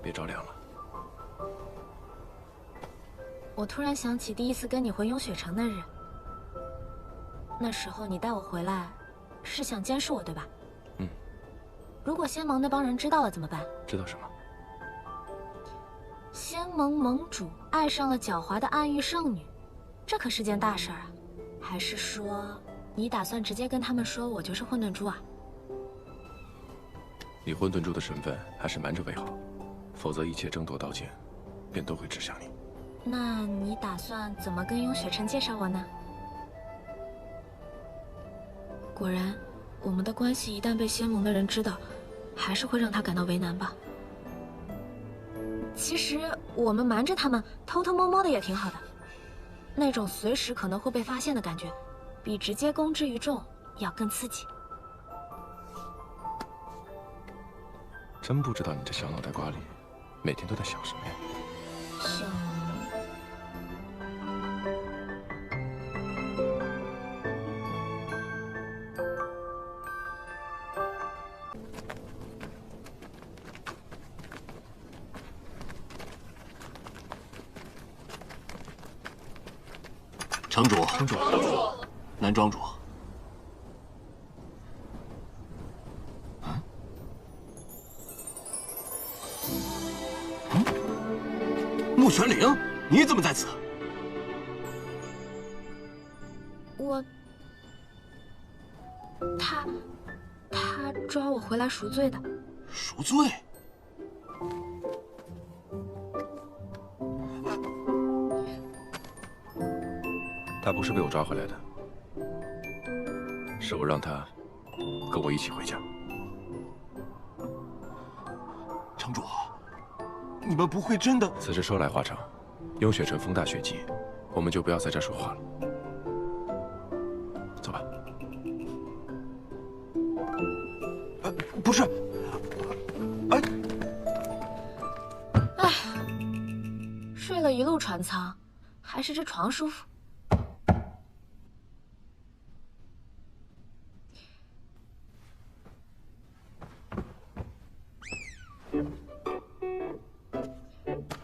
别着凉了。我突然想起第一次跟你回雍雪城那日，那时候你带我回来，是想监视我，对吧？嗯。如果仙盟那帮人知道了怎么办？知道什么？仙盟盟主爱上了狡猾的暗域圣女，这可是件大事儿啊！还是说，你打算直接跟他们说我就是混沌珠啊？你混沌珠的身份还是瞒着为好，否则一切争夺刀剑，便都会指向你。那你打算怎么跟雍雪城介绍我呢？果然，我们的关系一旦被仙盟的人知道，还是会让他感到为难吧。其实我们瞒着他们，偷偷摸摸的也挺好的。那种随时可能会被发现的感觉，比直接公之于众要更刺激。真不知道你这小脑袋瓜里，每天都在想什么呀？想。城主，南庄主。穆玄灵，你怎么在此？他抓我回来赎罪的。赎罪？他不是被我抓回来的，是我让他跟我一起回家。城主，你们不会真的……此事说来话长，雍雪城风大雪急，我们就不要在这说话了。走吧。不是，睡了一路船舱，还是这床舒服。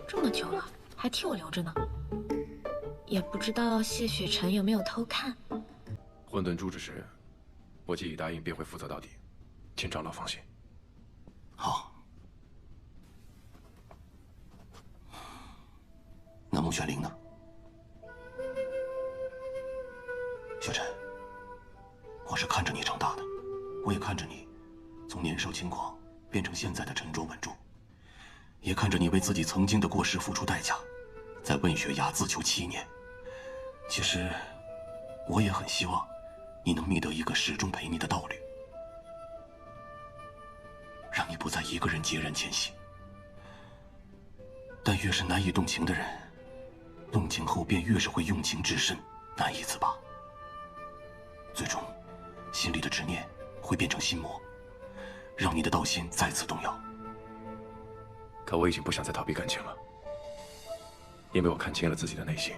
这么久了，还替我留着呢。也不知道谢雪晨有没有偷看。混沌珠之事，我既已答应，便会负责到底，请长老放心。好。那穆玄灵呢？雪晨，我是看着你长大的，我也看着你从年少轻狂变成现在的沉着稳重，也看着你为自己曾经的过失付出代价，在问雪崖自求7年。其实，我也很希望你能觅得一个始终陪你的道侣，让你不再一个人孑然前行。但越是难以动情的人，动情后便越是会用情至深，难以自拔。最终，心里的执念会变成心魔，让你的道心再次动摇。可我已经不想再逃避感情了，因为我看清了自己的内心。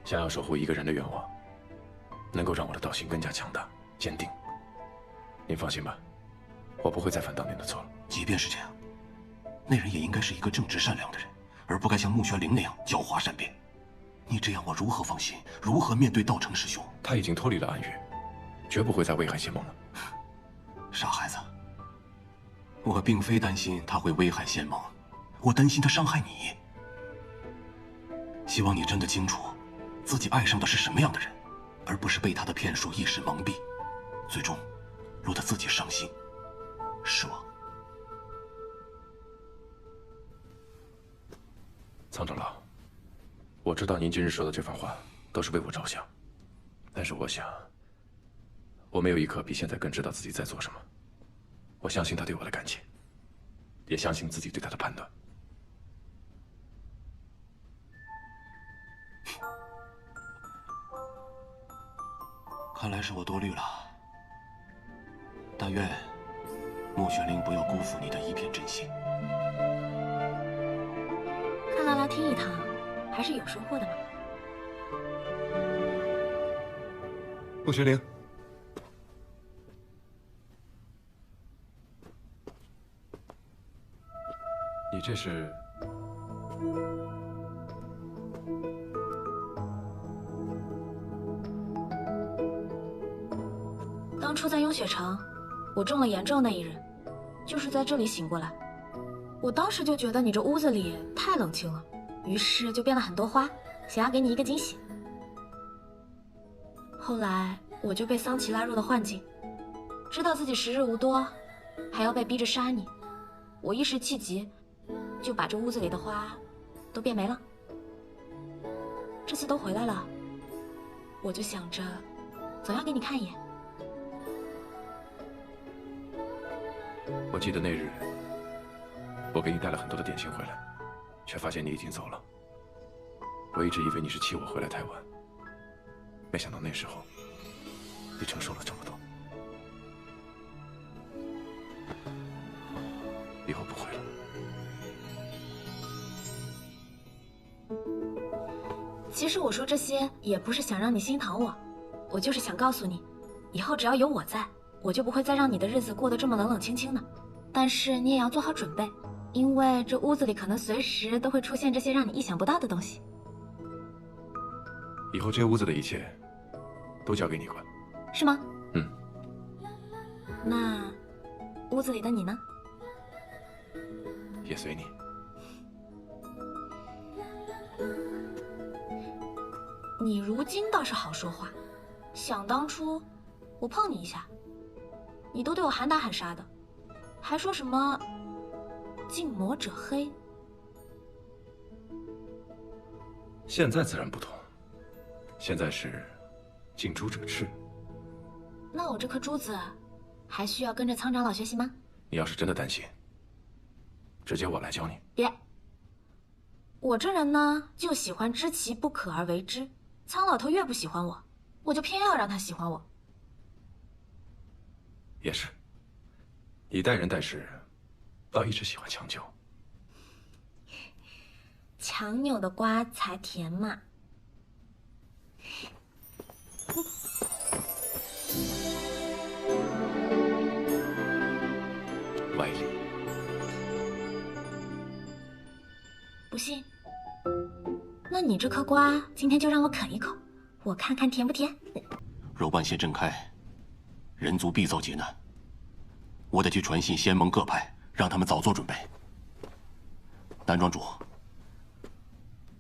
想要守护一个人的愿望，能够让我的道心更加强大、坚定。您放心吧，我不会再犯当年的错了。即便是这样，那人也应该是一个正直善良的人，而不该像穆玄灵那样狡猾善变。你这样，我如何放心？如何面对道成师兄？他已经脱离了暗域，绝不会再危害仙盟了。傻孩子，我并非担心他会危害仙盟，我担心他伤害你。希望你真的清楚，自己爱上的是什么样的人，而不是被他的骗术一时蒙蔽，最终落得自己伤心、失望。苍长老，我知道您今日说的这番话都是为我着想，但是我想，我没有一刻比现在更知道自己在做什么。我相信他对我的感情，也相信自己对他的判断。看来是我多虑了，但愿穆玄灵不要辜负你的一片真心。看来来听一趟，还是有收获的嘛。穆玄灵，你这是？当初在雍雪城，我中了炎症那一日，就是在这里醒过来。我当时就觉得你这屋子里太冷清了，于是就变了很多花，想要给你一个惊喜。后来我就被桑奇拉入了幻境，知道自己时日无多，还要被逼着杀你。我一时气急，就把这屋子里的花都变没了。这次都回来了，我就想着总要给你看一眼。我记得那日，我给你带了很多的点心回来，却发现你已经走了。我一直以为你是气我回来太晚，没想到那时候你承受了这么多。以后不会了。其实我说这些也不是想让你心疼我，我就是想告诉你，以后只要有我在，我就不会再让你的日子过得这么冷冷清清的。但是你也要做好准备，因为这屋子里可能随时都会出现这些让你意想不到的东西。以后这屋子的一切都交给你管，是吗？嗯。那屋子里的你呢？也随你。你如今倒是好说话，想当初我碰你一下，你都对我喊打喊杀的，还说什么近墨者黑。现在自然不同，现在是近朱者赤。那我这颗珠子还需要跟着苍长老学习吗？你要是真的担心，直接我来教你。别，我这人呢就喜欢知其不可而为之。苍老头越不喜欢我，我就偏要让他喜欢我。也是，你待人待事，倒一直喜欢强求。强扭的瓜才甜嘛。歪理。不信？那你这颗瓜今天就让我啃一口，我看看甜不甜。肉瓣先震开，人族必遭劫难。我得去传信仙盟各派，让他们早做准备。南庄主，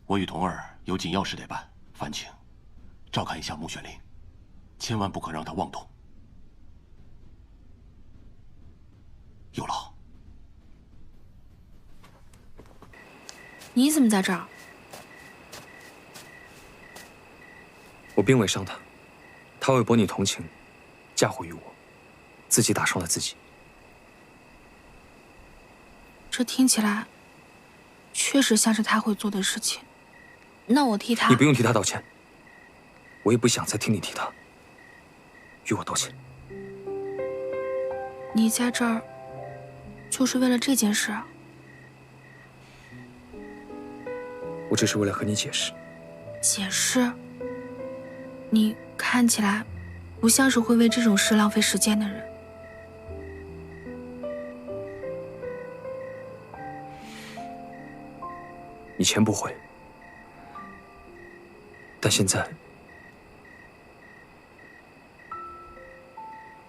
我与童儿有紧要事得办，烦请照看一下穆玄灵，千万不可让他妄动。有劳。你怎么在这儿？我并未伤他，他为博你同情，嫁祸于我，自己打伤了自己。这听起来确实像是他会做的事情。那我替他……你不用替他道歉，我也不想再听你替他。与我道歉。你在这儿就是为了这件事啊？我只是为了和你解释。解释？你看起来不像是会为这种事浪费时间的人。以前不会，但现在，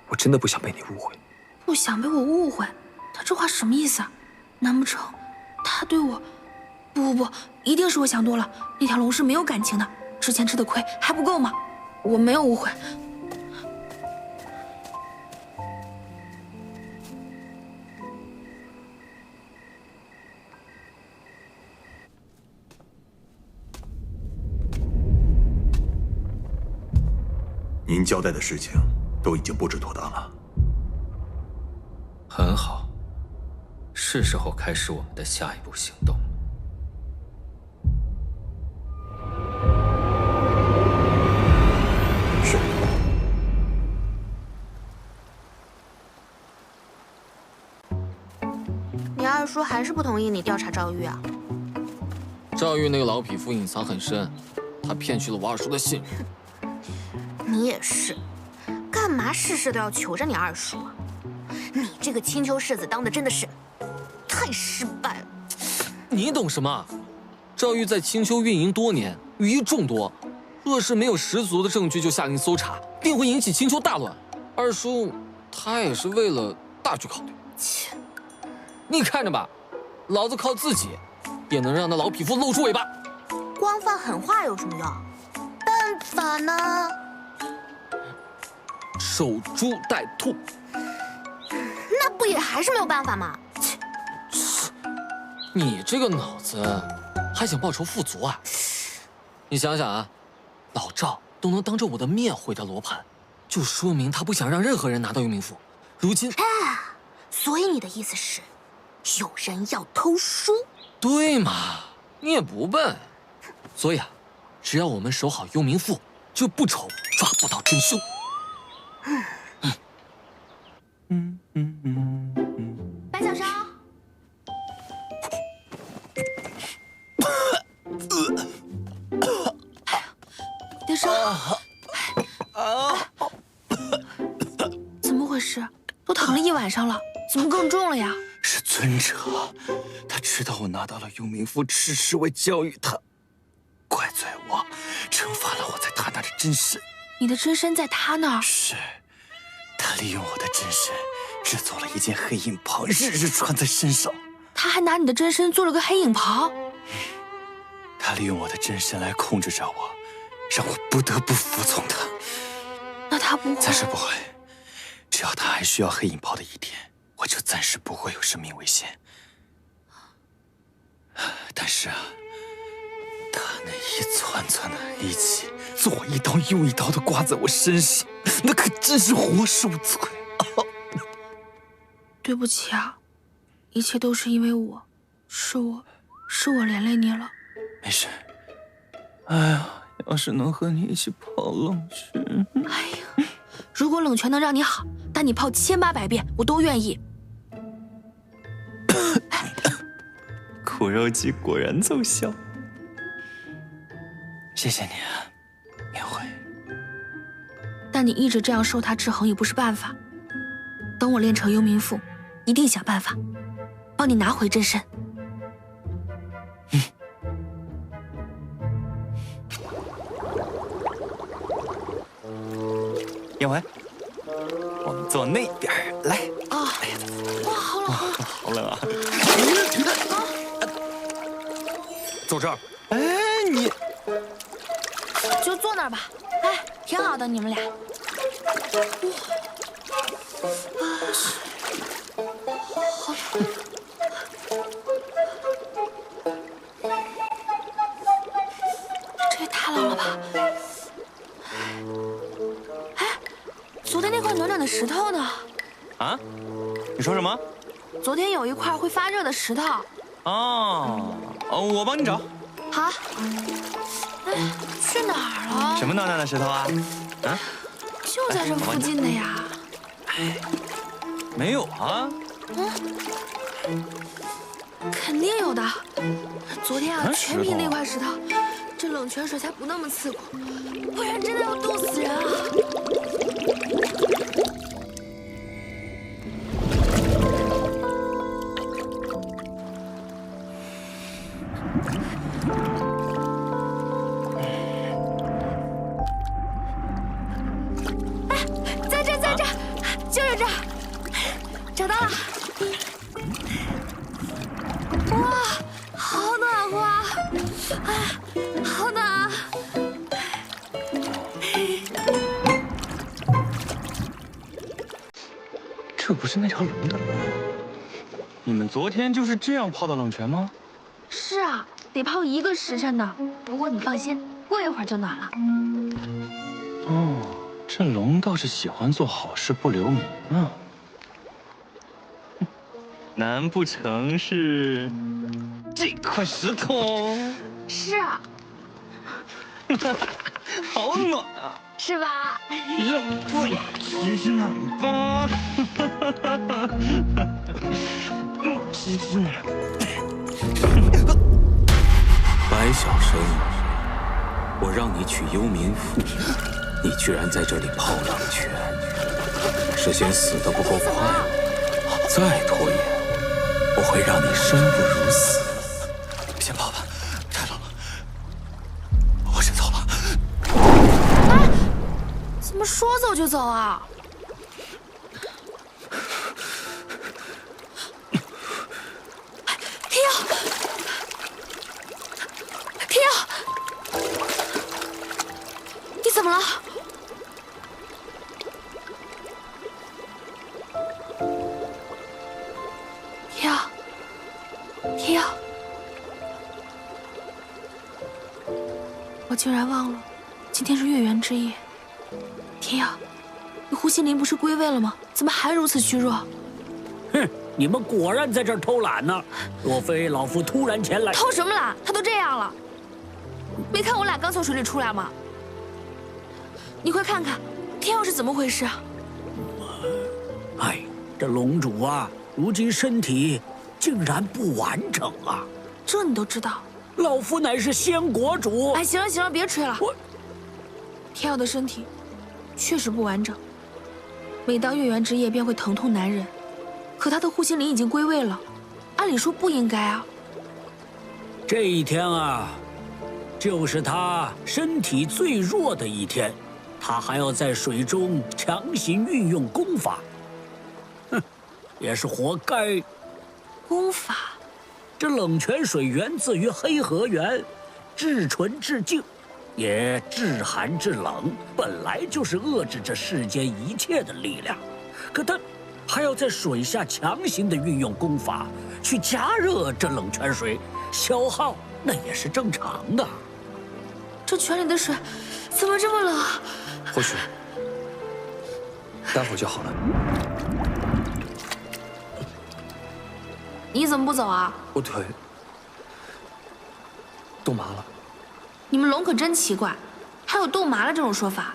我真的不想被你误会。不想被我误会？他这话什么意思啊？难不成他对我……不，一定是我想多了。那条龙是没有感情的，之前吃的亏还不够吗？我没有误会。您交代的事情都已经布置妥当了。很好，是时候开始我们的下一步行动了。是。你二叔还是不同意你调查赵玉啊？赵玉那个老匹夫隐藏很深，他骗取了我二叔的信誉。你也是，干嘛事事都要求着你二叔啊？你这个青丘世子当的真的是太失败了。你懂什么？赵玉在青丘运营多年，羽翼众多，若是没有十足的证据就下令搜查，定会引起青丘大乱。二叔，他也是为了大局考虑。切，你看着吧，老子靠自己，也能让那老匹夫露出尾巴。光放狠话有什么用？办法呢？守株待兔。那不也还是没有办法吗？你这个脑子还想报仇富足啊？你想想啊，老赵都能当着我的面毁掉罗盘，就说明他不想让任何人拿到幽冥赋。如今，所以你的意思是，有人要偷书？对嘛，你也不笨。所以啊，只要我们守好幽冥赋，就不愁抓不到真凶。白小烧，爹少，怎么回事？都躺了一晚上了，怎么更重了呀？是尊者，他知道我拿到了幽冥赋，只是为教育他，怪罪我，惩罚了我在他那的真身。你的真身在他那儿？是，他利用我的真身制作了一件黑影袍，日日穿在身上。他还拿你的真身做了个黑影袍？他利用我的真身来控制着我，让我不得不服从他。那他不会？暂时不会，只要他还需要黑影袍的一天，我就暂时不会有生命危险。但是啊，他那一串串的利器，左一刀右一刀的刮在我身上，那可真是活受罪。对不起啊，一切都是因为我，是我连累你了。没事。哎呀，要是能和你一起泡冷泉。哎呀，如果冷泉能让你好，但你泡1800遍我都愿意。苦肉计果然奏效。谢谢你啊，明慧。但你一直这样受他制衡也不是办法。等我练成幽冥赋，一定想办法帮你拿回真身。燕文，我们坐那边来。啊！哇，好冷，好冷啊！坐这儿。哎，你就坐那儿吧。哎，挺好的，你们俩。好冷。这也太冷了吧！哎，昨天那块暖暖的石头呢？啊？你说什么？昨天有一块会发热的石头。哦，我帮你找。好。哎，去哪儿了？什么暖暖的石头啊？啊？就在这附近的呀。没有啊。肯定有的。昨天啊，全凭那块石头，这冷泉水才不那么刺骨，不然真的要冻死人啊！哎，在这，就是这儿，找到了。哇，好暖和啊！哎，好暖啊！这不是那条龙的？你们昨天就是这样泡的冷泉吗？是啊，得泡1个时辰呢。不过你放心，过一会儿就暖了。哦，这龙倒是喜欢做好事不留名啊。难不成是这块石头？是啊，好暖啊！是吧？真是暖吧？真是。白小生，我让你取幽冥赋，你居然在这里泡冷泉，是嫌死得不够快吗？再拖延，我会让你生不如死。走就走啊！天耀，天耀，你怎么了？天耀，天耀，我竟然忘了，今天是月圆之夜。天耀，你护心灵不是归位了吗？怎么还如此虚弱？哼，你们果然在这儿偷懒呢！若非老夫突然前来，偷什么懒？他都这样了，没看我俩刚从水里出来吗？你快看看，天耀是怎么回事啊？哎，这龙主啊，如今身体竟然不完整啊！这你都知道？老夫乃是仙国主。哎，行了行了，别吹了。天耀的身体确实不完整，每到月圆之夜便会疼痛难忍。可他的护心灵已经归位了，按理说不应该啊。这一天啊，就是他身体最弱的一天，他还要在水中强行运用功法，哼，也是活该。功法？这冷泉水源自于黑河源，至纯至净，也至寒至冷，本来就是遏制这世间一切的力量。可他还要在水下强行的运用功法，去加热这冷泉水，消耗那也是正常的。这泉里的水怎么这么冷啊？或许待会儿就好了。你怎么不走啊？我腿冻麻了。你们龙可真奇怪，还有冻麻了这种说法。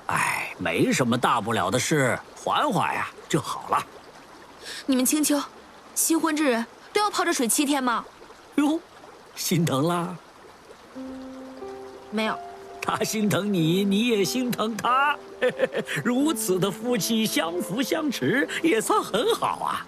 哎，没什么大不了的事，缓缓呀就好了。你们青丘，新婚之人都要泡着水7天吗？哟，心疼啦？没有。他心疼你，你也心疼他，如此的夫妻相扶相持，也算很好啊。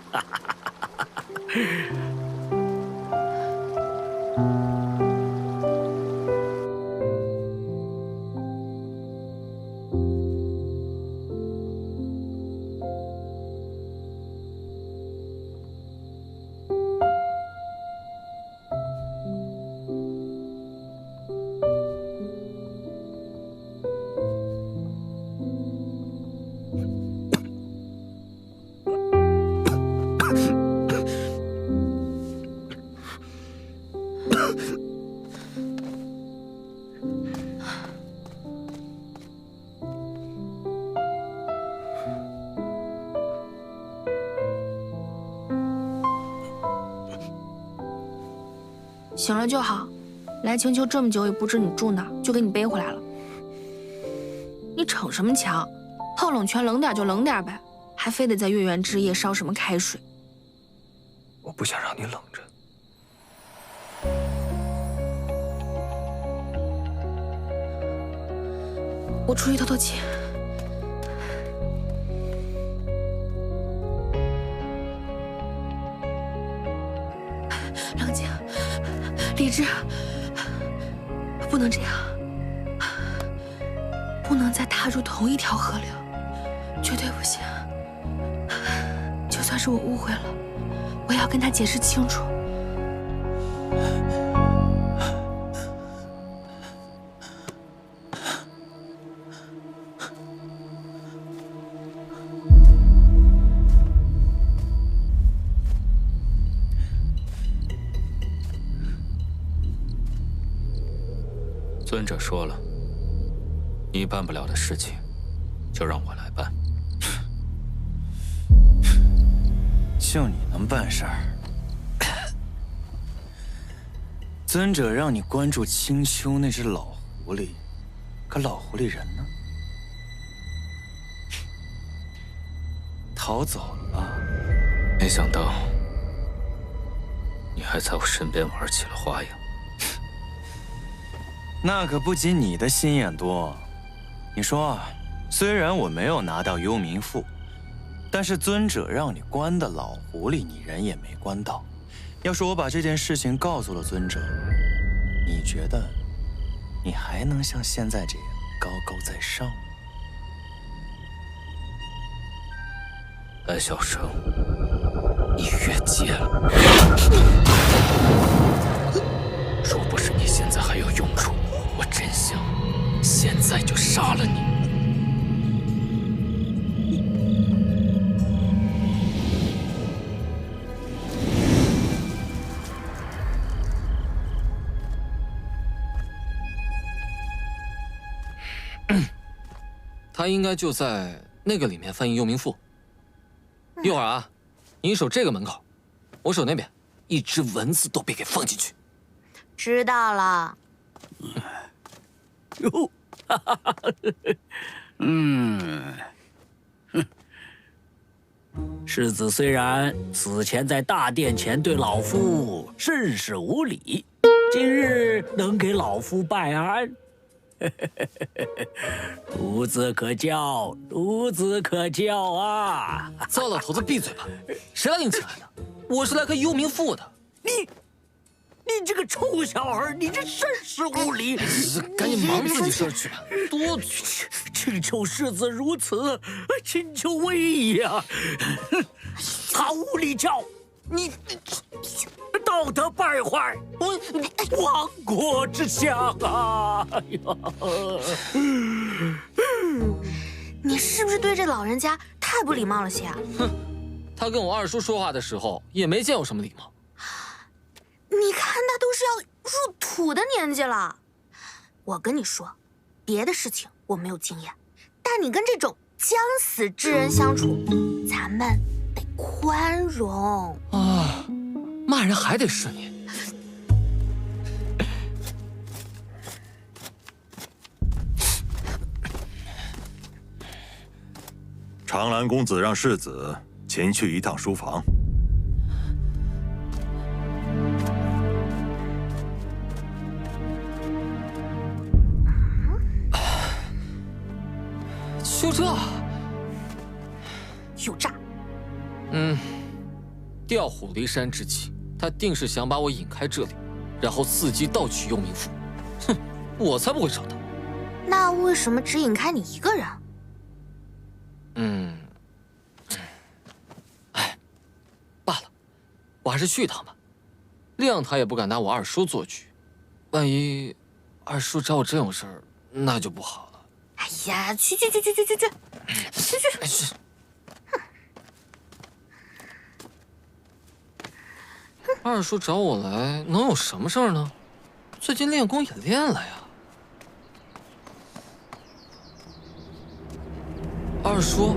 醒了就好，来青丘这么久也不知你住哪，就给你背回来了。你逞什么强？泡冷泉冷点就冷点呗，还非得在月圆之夜烧什么开水？我不想让你冷着。我出去透透气。冷静，理智，不能这样，不能再踏入同一条河流，绝对不行。就算是我误会了，我也要跟他解释清楚。尊者说了，你办不了的事情，就让我来办。就你能办事儿？尊者让你关注青丘那只老狐狸，可老狐狸人呢？逃走了吧？没想到你还在我身边玩起了花样。那可不仅你的心眼多。你说，虽然我没有拿到幽冥赋，但是尊者让你关的老狐狸，你人也没关到。要是我把这件事情告诉了尊者，你觉得你还能像现在这样高高在上吗？白小生，你越界了。若不是你现在还有用处，我真想现在就杀了你。他应该就在那个里面翻译幽冥赋。一会儿啊，你守这个门口，我守那边，一只蚊子都别给放进去。知道了。哟，世子虽然此前在大殿前对老夫甚是无礼，今日能给老夫拜安。孺子可教，孺子可教啊！糟老头子，闭嘴吧！谁来给你请来的？我是来看幽冥赋的。你这个臭小孩，你这甚是无礼！赶紧忙自己事儿去吧，多请求世子如此，请求威仪啊！他无礼教，你道德败坏，亡国之相啊！哎呀，你是不是对这老人家太不礼貌了些啊？哼，他跟我二叔说话的时候也没见有什么礼貌。你看他都是要入土的年纪了。我跟你说，别的事情我没有经验，但你跟这种将死之人相处，咱们得宽容啊！骂人还得是你。长兰公子让世子前去一趟书房。就这？有诈！调虎离山之计，他定是想把我引开这里，然后伺机盗取幽冥赋。哼，我才不会上当。那为什么只引开你一个人？罢了，我还是去一趟吧。亮他也不敢拿我二叔做局，万一二叔找我真有事儿，那就不好了。哎呀，去！哎是。二叔找我来，能有什么事儿呢？最近练功也练了呀。二叔，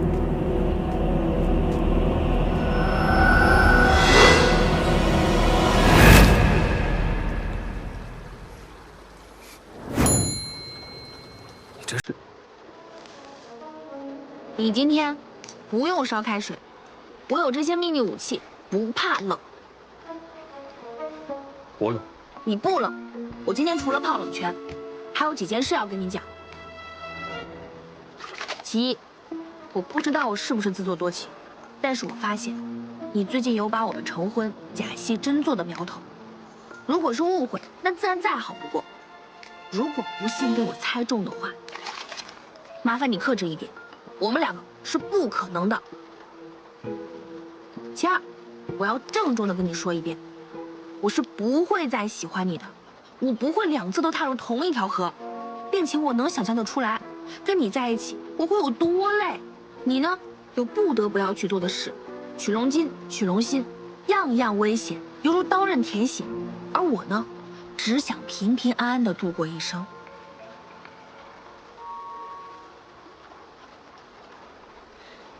你这是？你今天不用烧开水，我有这些秘密武器，不怕冷。我冷。你不冷。我今天除了泡冷泉，还有几件事要跟你讲。其一，我不知道我是不是自作多情，但是我发现你最近有把我们成婚假戏真做的苗头。如果是误会，那自然再好不过。如果不幸被我猜中的话，麻烦你克制一点，我们两个是不可能的。其二，我要郑重的跟你说一遍，我是不会再喜欢你的，我不会2次都踏入同一条河，并且我能想象得出来，跟你在一起我会有多累。你呢，有不得不要去做的事，取荣金，取荣心，样样危险，犹如刀刃舔血。而我呢，只想平平安安的度过一生。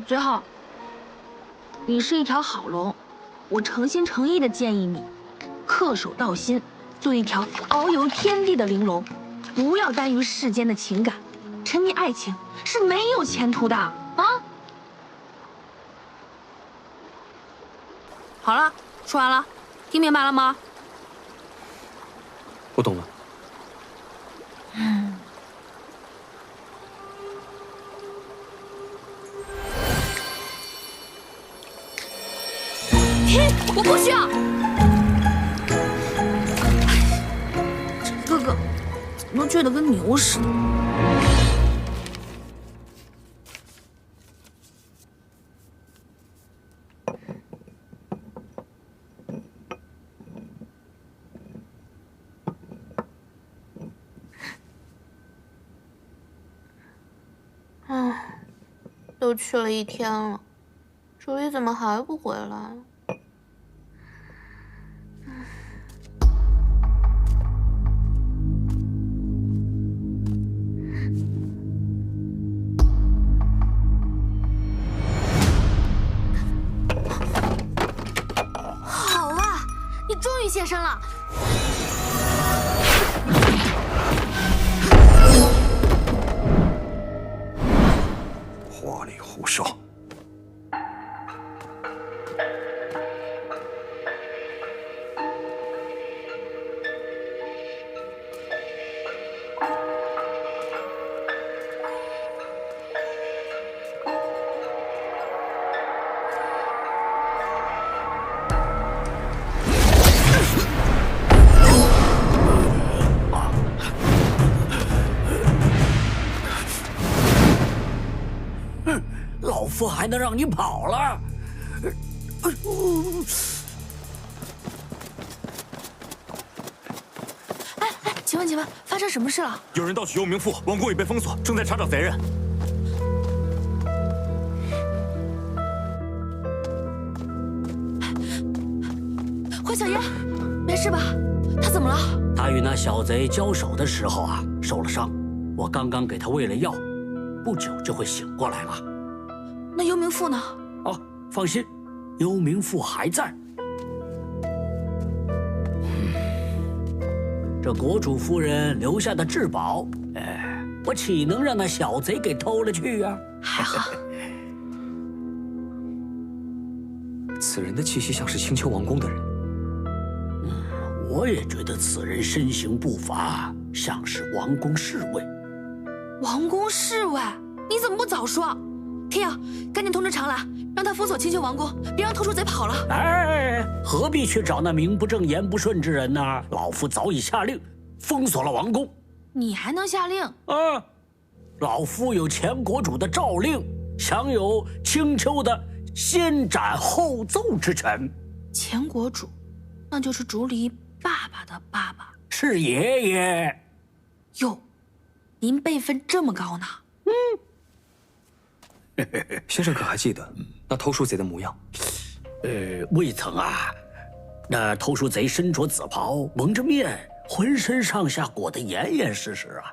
最后，你是一条好龙，我诚心诚意的建议你，恪守道心，做一条遨游天地的玲珑，不要耽于世间的情感，沉迷爱情是没有前途的啊！好了，说完了，听明白了吗？我懂了。我不需要。这哥哥怎么能倔得跟牛似的？都去了1天了，竹离怎么还不回来？好啊，你终于现身了！花里胡哨。老夫还能让你跑了？请问，发生什么事了？有人盗取幽冥赋，王宫已被封锁，正在查找贼人。惠小爷，没事吧？他怎么了？他与那小贼交手的时候啊，受了伤。我刚刚给他喂了药，不久就会醒过来了。那幽冥赋呢？哦，放心，幽冥赋还在。这国主夫人留下的至宝，我岂能让那小贼给偷了去啊？还好。此人的气息像是青丘王宫的人。我也觉得此人身形不凡，像是王宫侍卫。王宫侍卫？你怎么不早说？天耀，赶紧通知长兰，让他封锁青丘王宫，别让偷书贼跑了。哎，何必去找那名不正言不顺之人呢？老夫早已下令封锁了王宫。你还能下令？啊，老夫有前国主的诏令，享有青丘的先斩后奏之权。前国主，那就是竹离爸爸的爸爸，是爷爷。哟，您辈分这么高呢？先生可还记得那偷书贼的模样？未曾啊。那偷书贼身着紫袍，蒙着面，浑身上下裹得严严实实啊。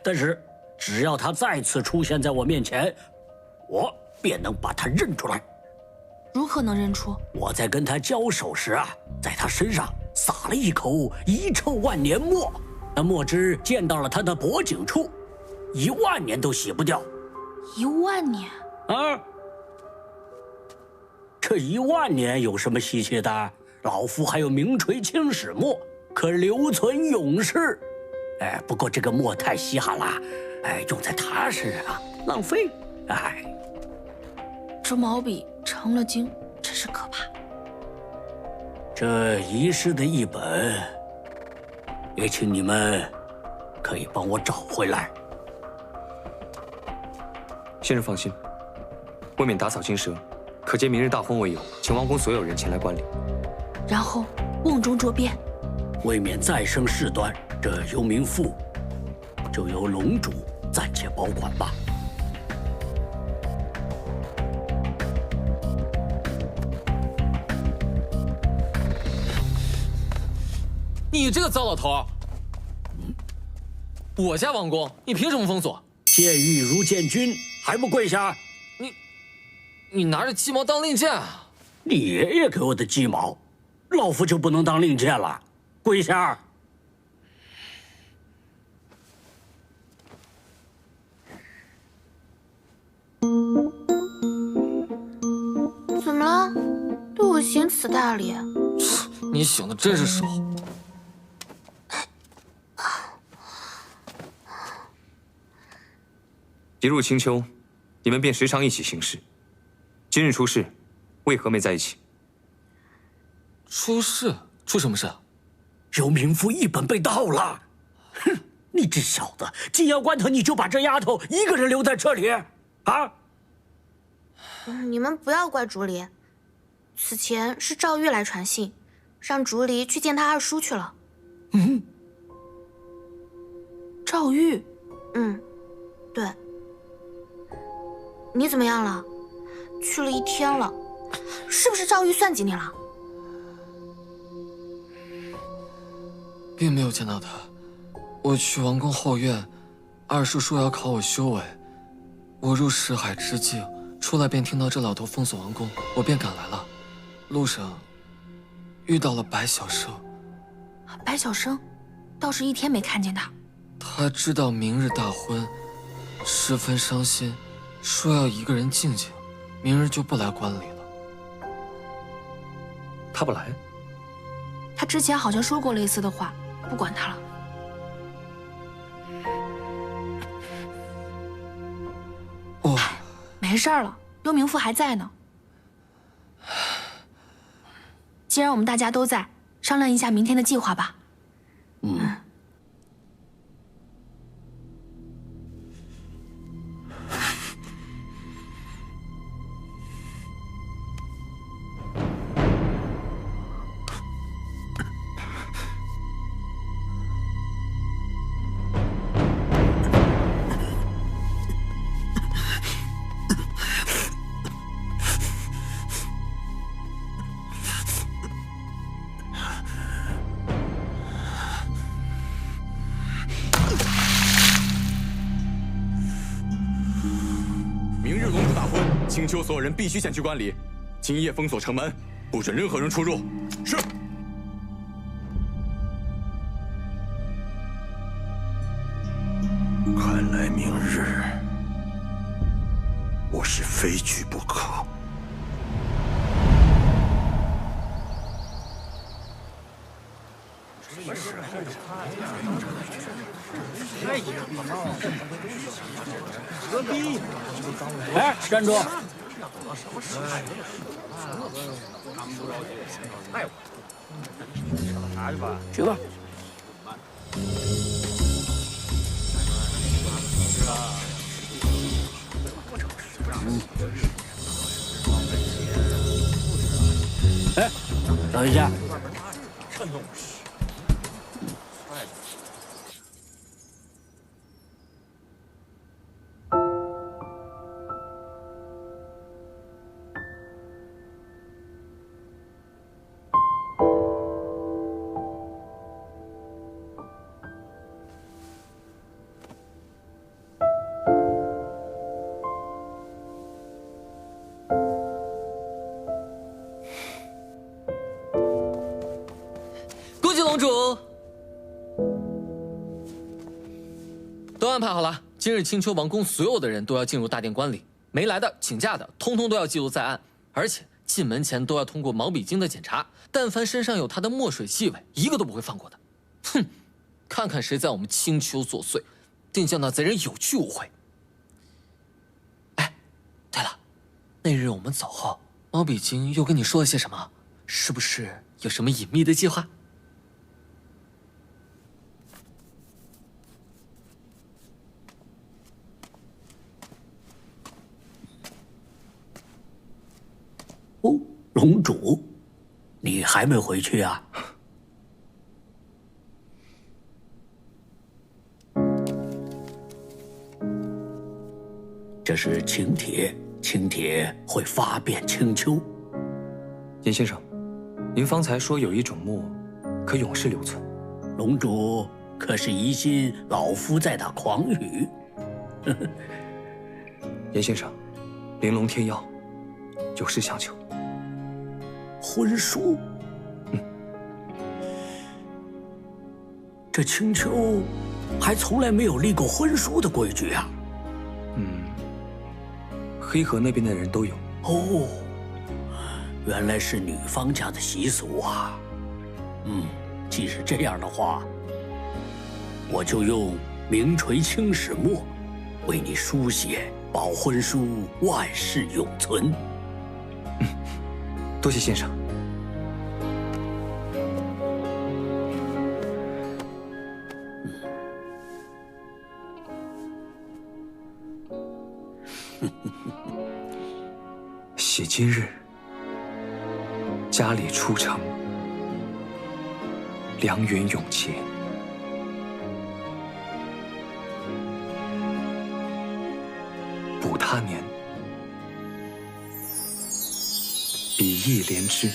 但是只要他再次出现在我面前，我便能把他认出来。如何能认出？我在跟他交手时啊，在他身上撒了一口遗臭万年墨，那墨汁溅到了他的脖颈处，10000年都洗不掉。10000年啊！这10000年有什么稀奇的？老夫还有名垂青史墨，可留存永世。不过这个墨太稀罕了，用在他身上浪费。这毛笔成了精，真是可怕。这遗失的一本，也请你们可以帮我找回来。先生放心，为免打草惊蛇，可借明日大婚为由，请王宫所有人前来观礼，然后瓮中捉鳖。为免再生事端，这幽冥赋就由龙主暂且保管吧。你这个糟老头！我家王宫，你凭什么封锁？见玉如见君，还不跪下？你拿着鸡毛当令箭啊！你爷爷给我的鸡毛，老夫就不能当令箭了？跪下！怎么了？对我行此大礼？你醒的真是时候。一入青丘，你们便时常一起行事。今日出事，为何没在一起？出事？出什么事？幽冥赋一本被盗了。哼，你这小子，紧要关头你就把这丫头一个人留在这里，啊？你们不要怪竹离，此前是赵玉来传信，让竹离去见他二叔去了。赵玉？对。你怎么样了？去了1天了，是不是赵玉算计你了？并没有见到他。我去王宫后院，二叔说要考我修为。我入识海之境，出来便听到这老头封锁王宫，我便赶来了。路上遇到了白小生。白小生，倒是1天没看见他。他知道明日大婚，十分伤心，说要一个人静静，明日就不来观礼了。他不来？他之前好像说过类似的话，不管他了。没事了，幽冥赋还在呢。既然我们大家都在，商量一下明天的计划吧。明日龙珠大婚，青丘所有人必须前去观礼。今夜封锁城门，不准任何人出入。是。看来明日我是非去不可。哎，站住！去吧。哎，等一下。公主，都安排好了。今日青丘王宫所有的人都要进入大殿观礼，没来的、请假的，通通都要记录在案。而且进门前都要通过毛笔晶的检查，但凡身上有他的墨水气味，一个都不会放过的。哼，看看谁在我们青丘作祟，定叫那贼人有去无回。哎，对了，那日我们走后，毛笔晶又跟你说了些什么？是不是有什么隐秘的计划？哦，龙主，你还没回去啊？这是请帖，请帖会发遍青丘。严先生，您方才说有一种墨可永世留存，龙主可是疑心老夫在打诳语？严先生，玲珑天药，有事相求。婚书，这青丘还从来没有立过婚书的规矩啊。黑河那边的人都有。哦，原来是女方家的习俗啊。既是这样的话，我就用名垂青史墨为你书写，保婚书万世永存。多谢先生。写今日，家里出城，良缘永结。补他年，以意连枝，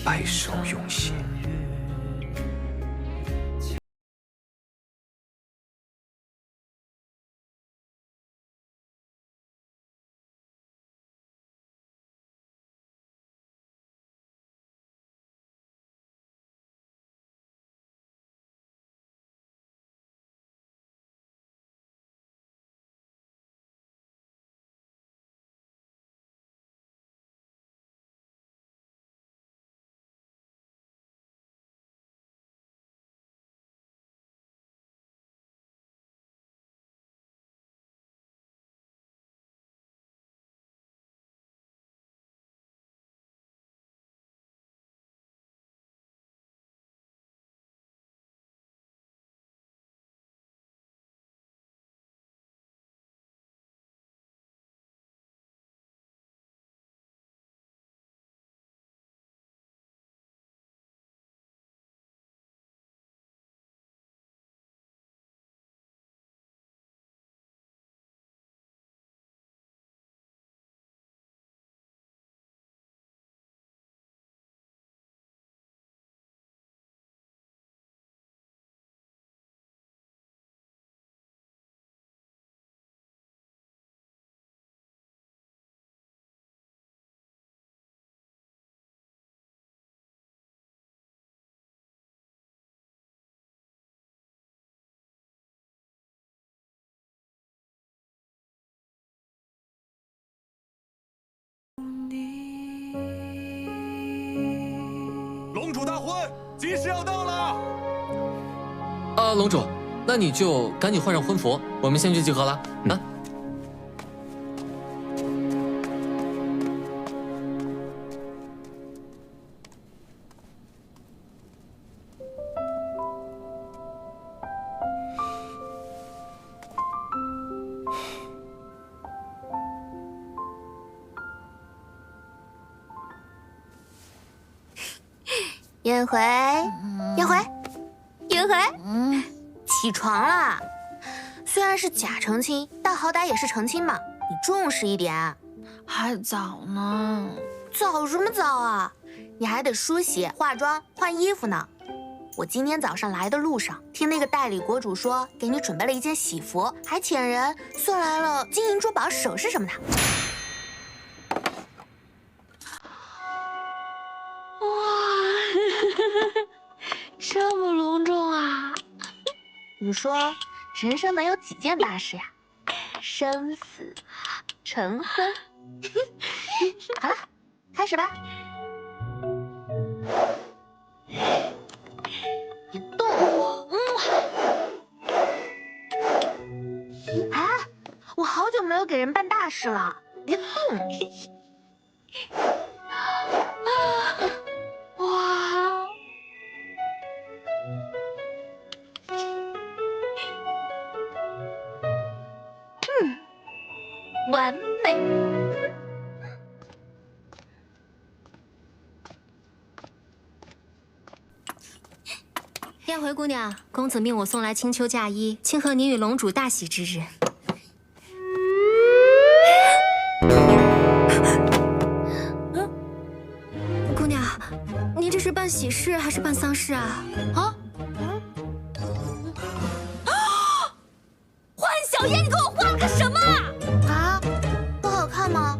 白首永偕。龙主大婚，吉时要到了。啊，龙主，那你就赶紧换上婚服，我们先去集合了。啊。颜回，颜回，颜回，起床啦！虽然是假成亲，但好歹也是成亲嘛，你重视一点。还早呢。早什么早啊？你还得梳洗、化妆、换衣服呢。我今天早上来的路上，听那个代理国主说，给你准备了一件喜服，还遣人送来了金银珠宝、首饰什么的。这么隆重啊！你说，人生能有几件大事呀？生死、成婚。好了，开始吧。别动。啊！我好久没有给人办大事了，别动。哇！完美。燕回姑娘，公子命我送来青丘嫁衣，庆贺你与龙主大喜之日。姑娘，你这是办喜事还是办丧事啊？啊？浣小燕，你给我画个什么啊？不好看吗？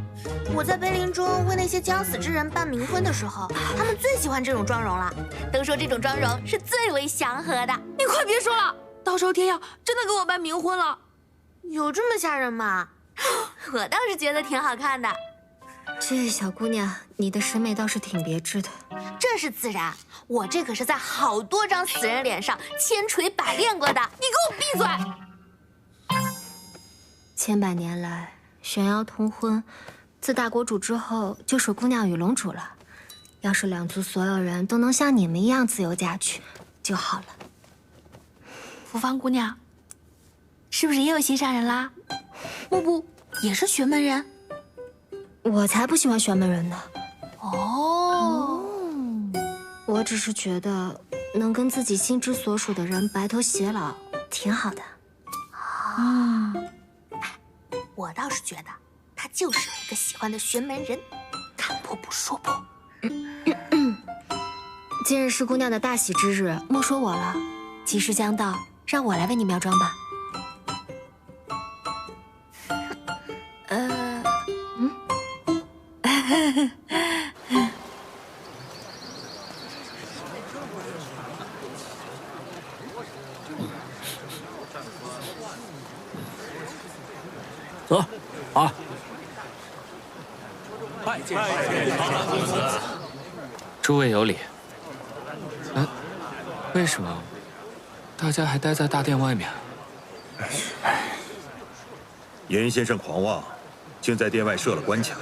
我在碑林中为那些将死之人办冥婚的时候，他们最喜欢这种妆容了，都说这种妆容是最为祥和的。你快别说了，到时候天耀真的给我办冥婚了，有这么吓人吗？我倒是觉得挺好看的。这小姑娘，你的审美倒是挺别致的。这是自然，我这可是在好多张死人脸上千锤百炼过的。你给我闭嘴！千百年来，玄瑶通婚，自大国主之后，就属姑娘与龙主了。要是两族所有人都能像你们一样自由嫁娶，就好了。福芳姑娘，是不是也有心上人啦？莫不也是玄门人？我才不喜欢玄门人呢。哦，我只是觉得能跟自己心之所属的人白头偕老，挺好的。我倒是觉得他他就是有一个喜欢的玄门人，看破不说破。今日是姑娘的大喜之日，莫说我了。吉时将到，让我来为你苗妆吧。走，啊！拜见公子。诸位有礼。为什么大家还待在大殿外面？严先生狂妄，竟在殿外设了关卡，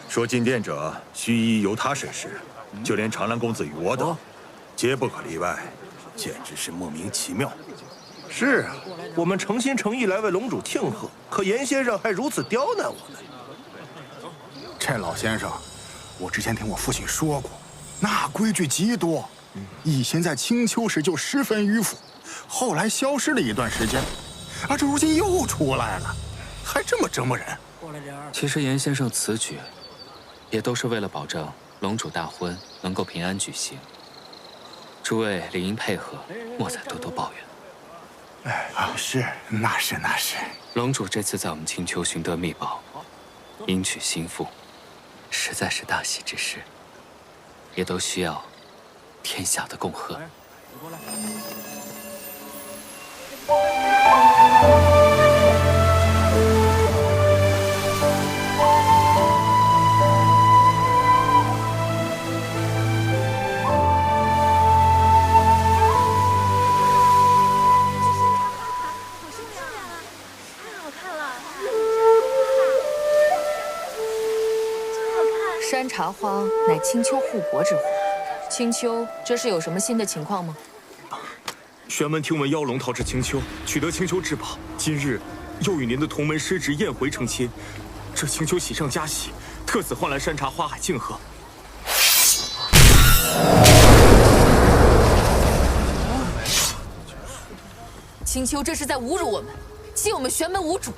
说进殿者须一一由他审视，就连长兰公子与我等，皆不可例外，简直是莫名其妙。是啊，我们诚心诚意来为龙主庆贺，可严先生还如此刁难我们。这老先生，我之前听我父亲说过，那规矩极多，以前在青丘时就十分迂腐，后来消失了一段时间，这如今又出来了，还这么折磨人。其实严先生此举，也都是为了保证龙主大婚能够平安举行。诸位理应配合，莫再多多抱怨。是，那是。龙主这次在我们青丘寻得秘宝，迎娶新妇，实在是大喜之事，也都需要天下的恭贺。山茶花乃青丘护国之花，青丘这是有什么新的情况吗？玄门听闻妖龙逃至青丘，取得青丘至宝，今日又与您的同门师侄宴回成亲，这青丘喜上加喜，特此唤来山茶花海庆贺。青丘这是在侮辱我们，弃我们玄门无主。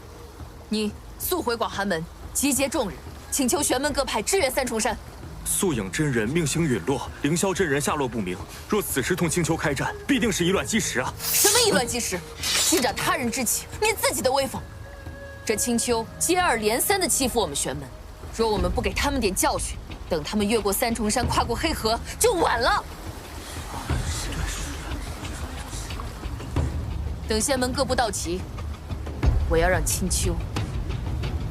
你速回广寒门，集结众人，请求玄门各派支援三重山。素影真人命星陨落，凌霄真人下落不明。若此时同青丘开战，必定是以卵击石啊！什么以卵击石？尽长他人之气，灭自己的威风。这青丘接二连三地欺负我们玄门，若我们不给他们点教训，等他们越过三重山，跨过黑河，就晚了。等仙门各部到齐，我要让青丘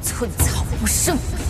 寸草不生。